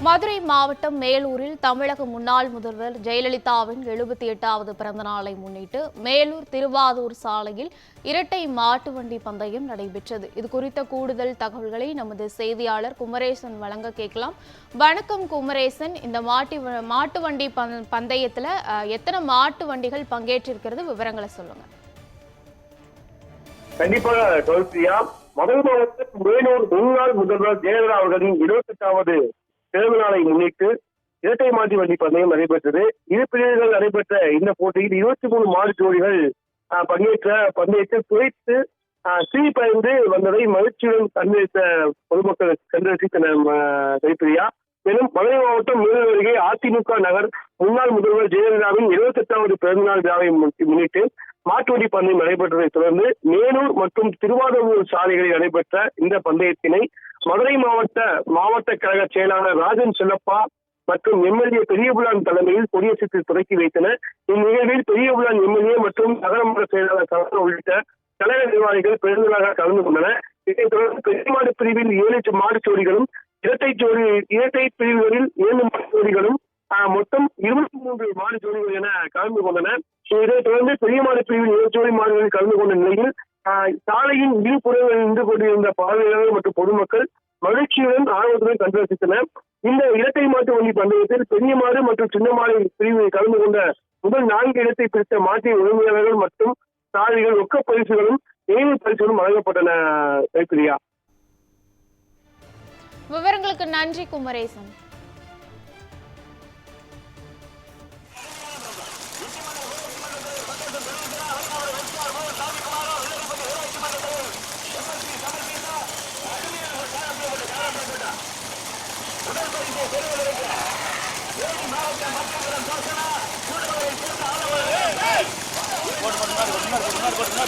மதுரை மாவட்டம் மேலூரில் தமிழக முன்னாள் முதல்வர் ஜெயலலிதாவின் 78வது பிறந்த நாளை முன்னிட்டு மேலூர் திருவாதூர் சாலையில் இரட்டை மாட்டு வண்டி பந்தயம் நடைபெற்றது. இது குறித்த கூடுதல் தகவல்களை நமது செய்தியாளர் குமரேசன் வழங்க கேட்கலாம். வணக்கம் குமரேசன், இந்த மாட்டு வண்டி பந்தயத்துல எத்தனை மாட்டு வண்டிகள் பங்கேற்றிருக்கிறது, விவரங்களை சொல்லுங்க. கண்டிப்பாக மதுரை மாவட்டம் மேலூர் முன்னாள் முதல்வர் ஜெயலலிதா அவர்களின் 78வது பிறந்த நாளை முன்னிட்டு இரட்டை மாட்டு வண்டி பந்தயம் நடைபெற்றது. இரு பிரிவுகள் நடைபெற்ற இந்த போட்டியில் 23 மாடு ஜோடிகள் பங்கேற்ற பந்தயத்தில் துவைத்து சீர்பயந்து வந்ததை மகிழ்ச்சியுடன் கண்டறிந்த பொதுமக்கள் கண்டறிந்தனர். கைப்பிரியா, மேலும் மதுரை மாவட்டம் மேலூர் அருகே அதிமுக நகர் முன்னாள் முதல்வர் ஜெயலலிதாவின் 78வது பிறந்தநாள் விழாவை முன்னிட்டு மாட்டு வண்டி பந்தயம் நடைபெற்றதை தொடர்ந்து மேலூர் மற்றும் திருவாதூர் சாலைகளில் நடைபெற்ற இந்த பந்தயத்தினை மதுரை மாவட்ட கழக செயலாளர் ராஜன் செல்லப்பா மற்றும் எம்எல்ஏ பெரியபுலான் தலைமையில் கொடியசைத்து தொடக்கி வைத்தனர். இந்நிகழ்வில் பெரியபுலான் எம்எல்ஏ மற்றும் நகரமன்ற செயலாளர் சரவணன் உள்ளிட்ட கழக நிர்வாகிகள் பெருந்தலாக கலந்து கொண்டனர். இதைத் தொடர்ந்து பெரிய மாடு பிரிவில் 7 மாடு ஜோடிகளும் இரட்டை பிரிவுகளில் 7 மாடு ஜோடிகளும் மொத்தம் 23 மாடு ஜோடிகள் என கலந்து கொண்டனர். இதைத் தொடர்ந்து பெரிய மாடு பிரிவில் 7 ஜோடி மாடுகளில் கலந்து கொண்ட நிலையில் சாலையின் இரு புறங்களில் நின்று கொண்டிருந்த பார்வையாளர்கள் மற்றும் பொதுமக்கள் மகிழ்ச்சியுடன் ஆர்வத்துடன் கண்டு ரசித்தனர். இந்த இரட்டை மாட்டு வண்டி பந்தயத்தில் பெரிய மாடு மற்றும் சின்ன மாடு பிரிவில் கலந்து கொண்ட முதல் 4 இடத்தை பிடித்த மாட்டின் உரிமையாளர்கள் மற்றும் சாலைகள் ரொக்க பரிசுகளும் நினைவு பரிசுகளும் வழங்கப்பட்டன. கைப்பிரியா, விவரங்களுக்கு நன்றி குமரேசன். போட்டு